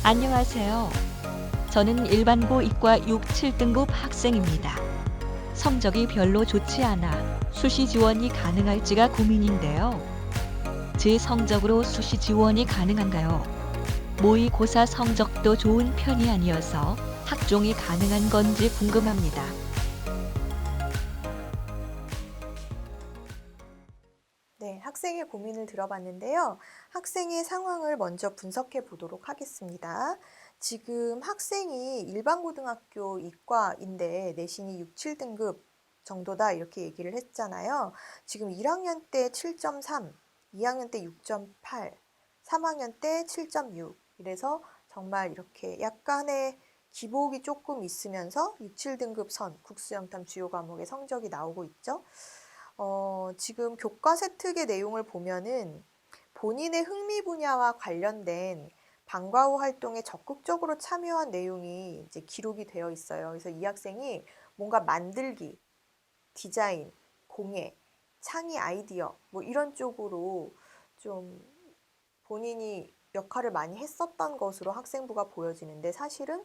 안녕하세요. 저는 일반고 이과 6, 7등급 학생입니다. 성적이 별로 좋지 않아 수시 지원이 가능할지가 고민인데요. 제 성적으로 수시 지원이 가능한가요? 모의고사 성적도 좋은 편이 아니어서 학종이 가능한 건지 궁금합니다. 네, 학생의 고민을 들어봤는데요. 학생의 상황을 먼저 분석해 보도록 하겠습니다. 지금 학생이 일반고등학교 이과인데 내신이 6, 7등급 정도다 이렇게 얘기를 했잖아요. 지금 1학년 때 7.3, 2학년 때 6.8, 3학년 때 7.6 이래서 정말 이렇게 약간의 기복이 조금 있으면서 6, 7등급 선, 국수영탐 주요 과목의 성적이 나오고 있죠. 지금 교과세 특의 내용을 보면은 본인의 흥미 분야와 관련된 방과 후 활동에 적극적으로 참여한 내용이 이제 기록이 되어 있어요. 그래서 이 학생이 뭔가 만들기, 디자인, 공예, 창의 아이디어 뭐 이런 쪽으로 좀 본인이 역할을 많이 했었던 것으로 학생부가 보여지는데 사실은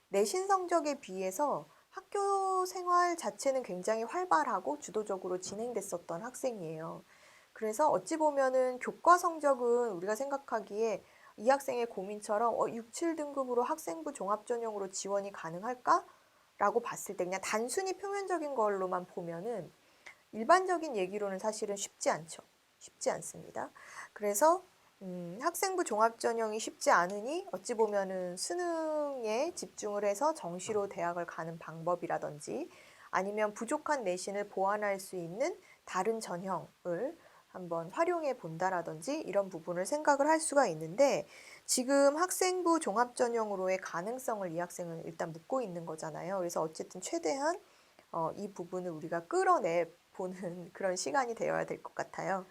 내신 성적에 비해서 학교 생활 자체는 굉장히 활발하고 주도적으로 진행됐었던 학생이에요. 그래서 어찌 보면은 교과 성적은 우리가 생각하기에 이 학생의 고민처럼 6, 7등급으로 학생부 종합전형으로 지원이 가능할까? 라고 봤을 때 그냥 단순히 표면적인 걸로만 보면은 일반적인 얘기로는 사실은 쉽지 않죠. 쉽지 않습니다. 그래서 학생부 종합전형이 쉽지 않으니 어찌 보면은 수능에 집중을 해서 정시로 대학을 가는 방법이라든지 아니면 부족한 내신을 보완할 수 있는 다른 전형을 한번 활용해 본다라든지 이런 부분을 생각을 할 수가 있는데 지금 학생부 종합전형으로의 가능성을 이 학생은 일단 묻고 있는 거잖아요. 그래서 어쨌든 최대한 이 부분을 우리가 끌어내 보는 그런 시간이 되어야 될 것 같아요.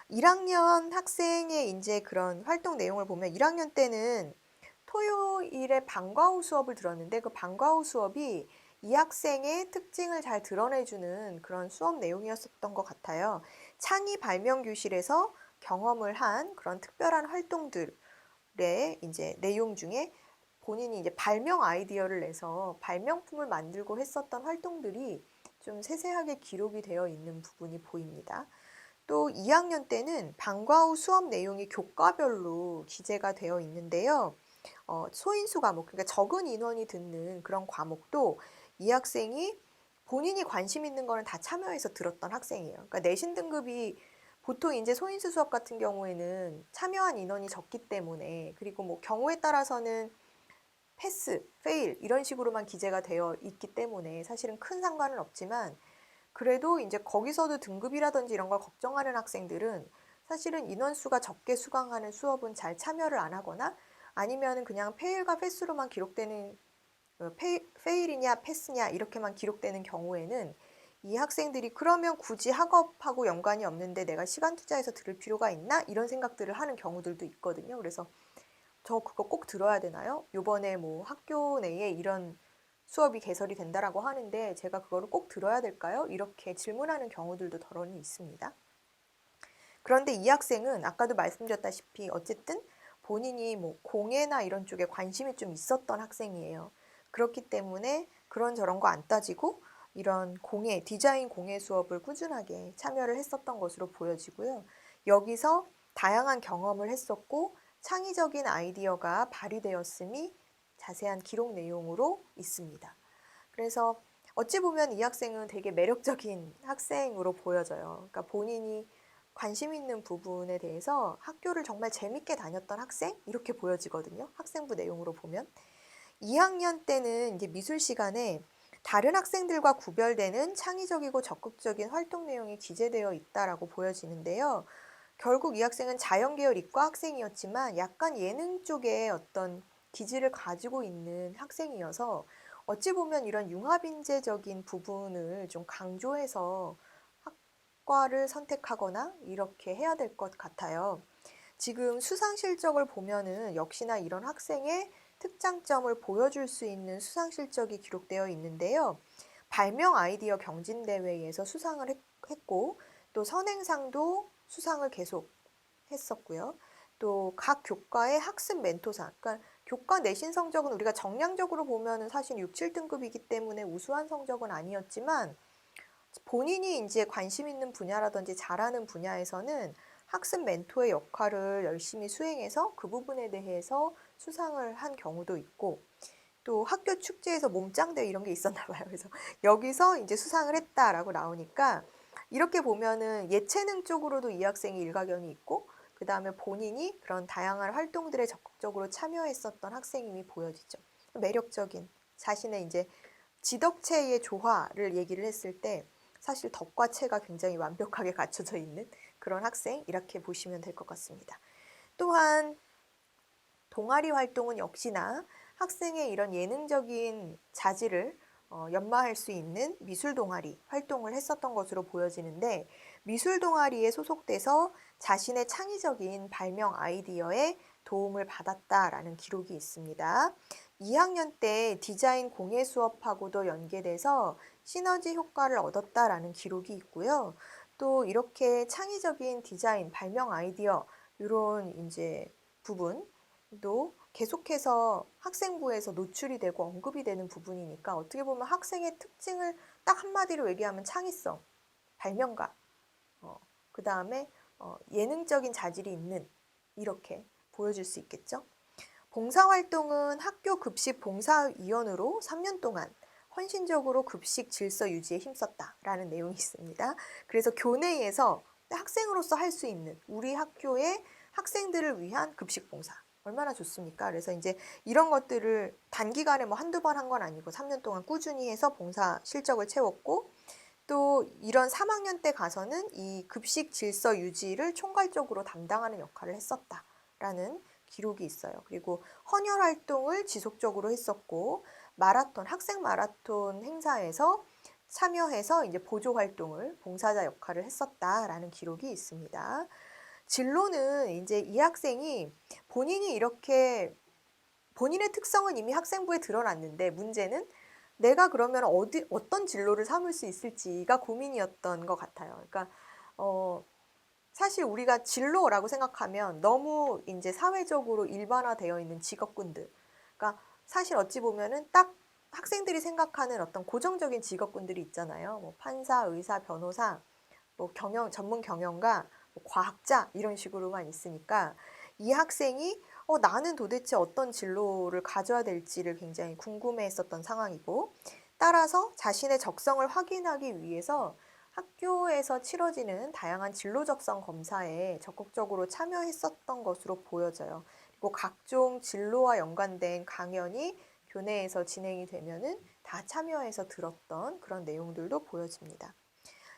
1학년 학생의 이제 그런 활동 내용을 보면 1학년 때는 토요일에 방과 후 수업을 들었는데 그 방과 후 수업이 이 학생의 특징을 잘 드러내주는 그런 수업 내용이었었던 것 같아요. 창의 발명 교실에서 경험을 한 그런 특별한 활동들의 이제 내용 중에 본인이 이제 발명 아이디어를 내서 발명품을 만들고 했었던 활동들이 좀 세세하게 기록이 되어 있는 부분이 보입니다. 또 2학년 때는 방과 후 수업 내용이 교과별로 기재가 되어 있는데요. 소인수 과목, 그러니까 적은 인원이 듣는 그런 과목도 이 학생이 본인이 관심 있는 거는 다 참여해서 들었던 학생이에요. 그러니까 내신 등급이 보통 이제 소인수 수업 같은 경우에는 참여한 인원이 적기 때문에 그리고 뭐 경우에 따라서는 패스, 페일 이런 식으로만 기재가 되어 있기 때문에 사실은 큰 상관은 없지만 그래도 이제 거기서도 등급이라든지 이런 걸 걱정하는 학생들은 사실은 인원수가 적게 수강하는 수업은 잘 참여를 안 하거나 아니면은 그냥 페일과 패스로만 기록되는 페일이냐 패스냐 이렇게만 기록되는 경우에는 이 학생들이 그러면 굳이 학업하고 연관이 없는데 내가 시간 투자해서 들을 필요가 있나? 이런 생각들을 하는 경우들도 있거든요. 그래서 저 그거 꼭 들어야 되나요? 요번에 뭐 학교 내에 이런 수업이 개설이 된다라고 하는데 제가 그거를 꼭 들어야 될까요? 이렇게 질문하는 경우들도 더러니 있습니다. 그런데 이 학생은 아까도 말씀드렸다시피 어쨌든 본인이 뭐 공예나 이런 쪽에 관심이 좀 있었던 학생이에요. 그렇기 때문에 그런 저런 거 안 따지고 이런 공예, 디자인 공예 수업을 꾸준하게 참여를 했었던 것으로 보여지고요. 여기서 다양한 경험을 했었고 창의적인 아이디어가 발휘되었음이 자세한 기록 내용으로 있습니다. 그래서 어찌 보면 이 학생은 되게 매력적인 학생으로 보여져요. 그러니까 본인이 관심 있는 부분에 대해서 학교를 정말 재밌게 다녔던 학생? 이렇게 보여지거든요. 학생부 내용으로 보면. 2학년 때는 이제 미술 시간에 다른 학생들과 구별되는 창의적이고 적극적인 활동 내용이 기재되어 있다라고 보여지는데요. 결국 이 학생은 자연계열 이과 학생이었지만 약간 예능 쪽에 어떤 기질을 가지고 있는 학생이어서 어찌 보면 이런 융합인재적인 부분을 좀 강조해서 학과를 선택하거나 이렇게 해야 될 것 같아요. 지금 수상 실적을 보면은 역시나 이런 학생의 특장점을 보여줄 수 있는 수상 실적이 기록되어 있는데요. 발명 아이디어 경진대회에서 수상을 했고 또 선행상도 수상을 계속 했었고요. 또 각 교과의 학습 멘토상, 그러니까 교과 내신 성적은 우리가 정량적으로 보면은 사실 6, 7등급이기 때문에 우수한 성적은 아니었지만 본인이 이제 관심 있는 분야라든지 잘하는 분야에서는 학습 멘토의 역할을 열심히 수행해서 그 부분에 대해서 수상을 한 경우도 있고 또 학교 축제에서 몸짱대회 이런 게 있었나 봐요. 그래서 여기서 이제 수상을 했다라고 나오니까 이렇게 보면은 예체능 쪽으로도 이 학생이 일가견이 있고 그다음에 본인이 그런 다양한 활동들에 적극적으로 참여했었던 학생임이 보여지죠. 매력적인 자신의 이제 지덕체의 조화를 얘기를 했을 때 사실 덕과 체가 굉장히 완벽하게 갖춰져 있는 그런 학생 이렇게 보시면 될 것 같습니다. 또한 동아리 활동은 역시나 학생의 이런 예능적인 자질을 연마할 수 있는 미술 동아리 활동을 했었던 것으로 보여지는데 미술 동아리에 소속돼서 자신의 창의적인 발명 아이디어에 도움을 받았다라는 기록이 있습니다. 2학년 때 디자인 공예 수업하고도 연계돼서 시너지 효과를 얻었다라는 기록이 있고요. 또 이렇게 창의적인 디자인, 발명 아이디어 이런 이제 부분도 계속해서 학생부에서 노출이 되고 언급이 되는 부분이니까 어떻게 보면 학생의 특징을 딱 한마디로 얘기하면 창의성, 발명가, 그 다음에 예능적인 자질이 있는 이렇게 보여줄 수 있겠죠. 봉사활동은 학교 급식 봉사위원으로 3년 동안 헌신적으로 급식 질서 유지에 힘썼다라는 내용이 있습니다. 그래서 교내에서 학생으로서 할 수 있는 우리 학교의 학생들을 위한 급식 봉사 얼마나 좋습니까? 그래서 이제 이런 것들을 단기간에 뭐 한두 번 한 건 아니고 3년 동안 꾸준히 해서 봉사 실적을 채웠고 또 이런 3학년 때 가서는 이 급식 질서 유지를 총괄적으로 담당하는 역할을 했었다라는 기록이 있어요. 그리고 헌혈 활동을 지속적으로 했었고 마라톤, 학생 마라톤 행사에서 참여해서 이제 보조 활동을 봉사자 역할을 했었다라는 기록이 있습니다. 진로는 이제 이 학생이 본인이 이렇게 본인의 특성은 이미 학생부에 드러났는데 문제는 내가 그러면 어떤 진로를 삼을 수 있을지가 고민이었던 것 같아요. 그러니까 사실 우리가 진로라고 생각하면 너무 이제 사회적으로 일반화되어 있는 직업군들. 그러니까 사실 어찌 보면은 딱 학생들이 생각하는 어떤 고정적인 직업군들이 있잖아요. 뭐 판사, 의사, 변호사, 뭐 전문 경영가, 뭐 과학자 이런 식으로만 있으니까 이 학생이 나는 도대체 어떤 진로를 가져야 될지를 굉장히 궁금해했었던 상황이고 따라서 자신의 적성을 확인하기 위해서 학교에서 치러지는 다양한 진로 적성 검사에 적극적으로 참여했었던 것으로 보여져요. 그리고 각종 진로와 연관된 강연이 교내에서 진행이 되면은 다 참여해서 들었던 그런 내용들도 보여집니다.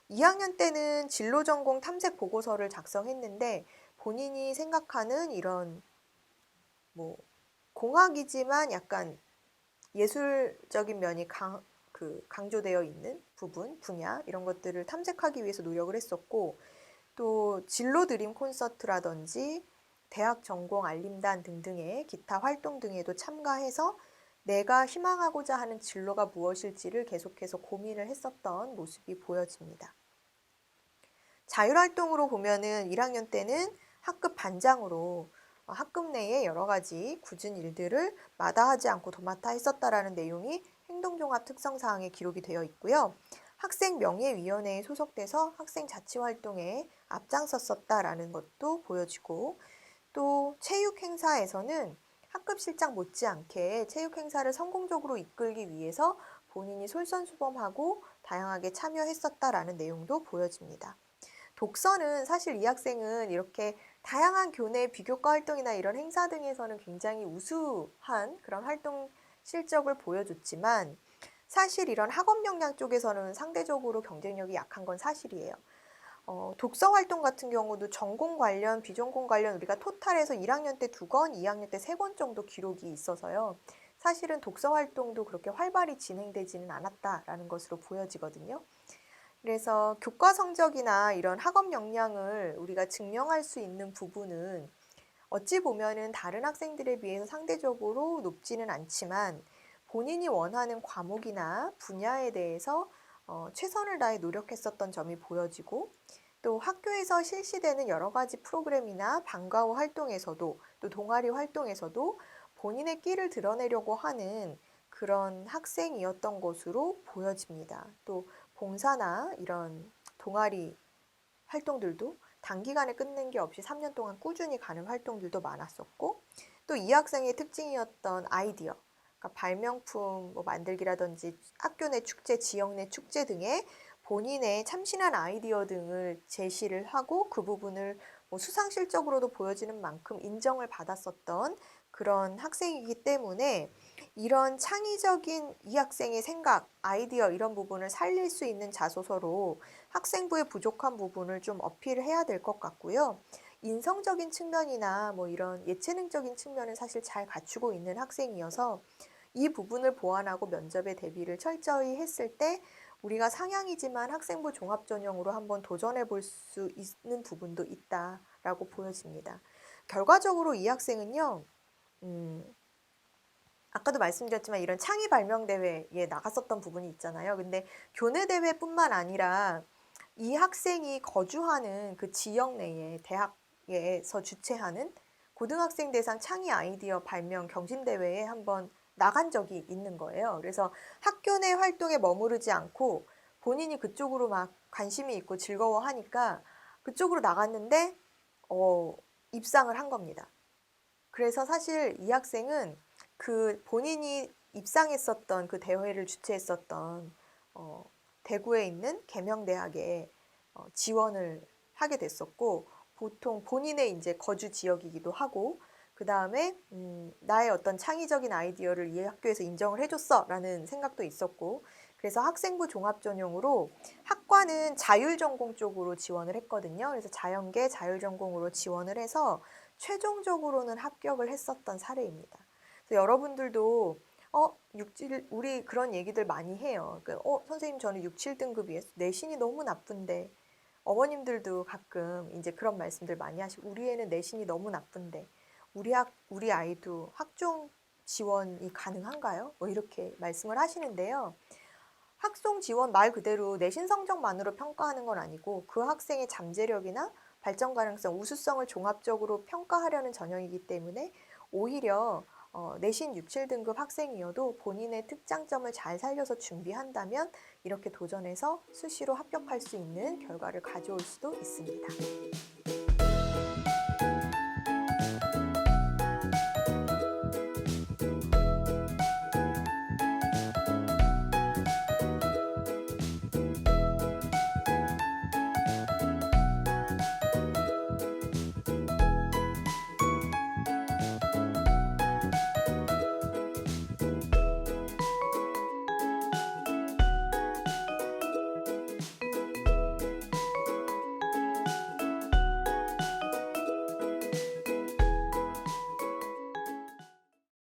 2학년 때는 진로 전공 탐색 보고서를 작성했는데 본인이 생각하는 이런 뭐 공학이지만 약간 예술적인 면이 강조되어 있는 부분, 분야 이런 것들을 탐색하기 위해서 노력을 했었고 또 진로 드림 콘서트라든지 대학 전공 알림단 등등의 기타 활동 등에도 참가해서 내가 희망하고자 하는 진로가 무엇일지를 계속해서 고민을 했었던 모습이 보여집니다. 자율활동으로 보면은 1학년 때는 학급 반장으로 학급 내에 여러 가지 굳은 일들을 마다하지 않고 도맡아 했었다라는 내용이 행동종합 특성사항에 기록이 되어 있고요. 학생명예위원회에 소속돼서 학생 자치활동에 앞장섰었다라는 것도 보여지고 또 체육행사에서는 학급실장 못지않게 체육행사를 성공적으로 이끌기 위해서 본인이 솔선수범하고 다양하게 참여했었다라는 내용도 보여집니다. 독서는 사실 이 학생은 이렇게 다양한 교내 비교과 활동이나 이런 행사 등에서는 굉장히 우수한 그런 활동 실적을 보여줬지만 사실 이런 학업 역량 쪽에서는 상대적으로 경쟁력이 약한 건 사실이에요. 독서 활동 같은 경우도 전공 관련, 비전공 관련 우리가 토탈해서 1학년 때 2권, 2학년 때 3권 정도 기록이 있어서요. 사실은 독서 활동도 그렇게 활발히 진행되지는 않았다라는 것으로 보여지거든요. 그래서 교과 성적이나 이런 학업 역량을 우리가 증명할 수 있는 부분은 어찌 보면은 다른 학생들에 비해서 상대적으로 높지는 않지만 본인이 원하는 과목이나 분야에 대해서 최선을 다해 노력했었던 점이 보여지고 또 학교에서 실시되는 여러 가지 프로그램이나 방과후 활동에서도 또 동아리 활동에서도 본인의 끼를 드러내려고 하는 그런 학생이었던 것으로 보여집니다. 또 봉사나 이런 동아리 활동들도 단기간에 끝낸 게 없이 3년 동안 꾸준히 가는 활동들도 많았었고, 또 이 학생의 특징이었던 아이디어, 그러니까 발명품 뭐 만들기라든지 학교 내 축제, 지역 내 축제 등의 본인의 참신한 아이디어 등을 제시를 하고 그 부분을 뭐 수상실적으로도 보여지는 만큼 인정을 받았었던 그런 학생이기 때문에 이런 창의적인 이 학생의 생각, 아이디어 이런 부분을 살릴 수 있는 자소서로 학생부의 부족한 부분을 좀 어필을 해야 될 것 같고요. 인성적인 측면이나 뭐 이런 예체능적인 측면은 사실 잘 갖추고 있는 학생이어서 이 부분을 보완하고 면접에 대비를 철저히 했을 때 우리가 상향이지만 학생부 종합 전형으로 한번 도전해 볼 수 있는 부분도 있다라고 보여집니다. 결과적으로 이 학생은요, 아까도 말씀드렸지만 이런 창의 발명 대회에 나갔었던 부분이 있잖아요. 근데 교내 대회뿐만 아니라 이 학생이 거주하는 그 지역 내에 대학에서 주최하는 고등학생 대상 창의 아이디어 발명 경진 대회에 한번 나간 적이 있는 거예요. 그래서 학교 내 활동에 머무르지 않고 본인이 그쪽으로 막 관심이 있고 즐거워하니까 그쪽으로 나갔는데 입상을 한 겁니다. 그래서 사실 이 학생은 그 본인이 입상했었던 그 대회를 주최했었던 대구에 있는 계명대학에 지원을 하게 됐었고, 보통 본인의 이제 거주 지역이기도 하고, 그 다음에 나의 어떤 창의적인 아이디어를 이 학교에서 인정을 해줬어라는 생각도 있었고, 그래서 학생부 종합 전형으로 학과는 자율전공 쪽으로 지원을 했거든요. 그래서 자연계 자율전공으로 지원을 해서 최종적으로는 합격을 했었던 사례입니다. 그래서 여러분들도 우리 그런 얘기들 많이 해요. 선생님 저는 6, 7등급이에요. 내신이 너무 나쁜데. 어머님들도 가끔 이제 그런 말씀들 많이 하시고 우리 애는 내신이 너무 나쁜데 우리 아이도 학종 지원이 가능한가요? 뭐 이렇게 말씀을 하시는데요. 학종 지원 말 그대로 내신 성적만으로 평가하는 건 아니고 그 학생의 잠재력이나 발전 가능성, 우수성을 종합적으로 평가하려는 전형이기 때문에 오히려 내신 6, 7등급 학생이어도 본인의 특장점을 잘 살려서 준비한다면 이렇게 도전해서 수시로 합격할 수 있는 결과를 가져올 수도 있습니다.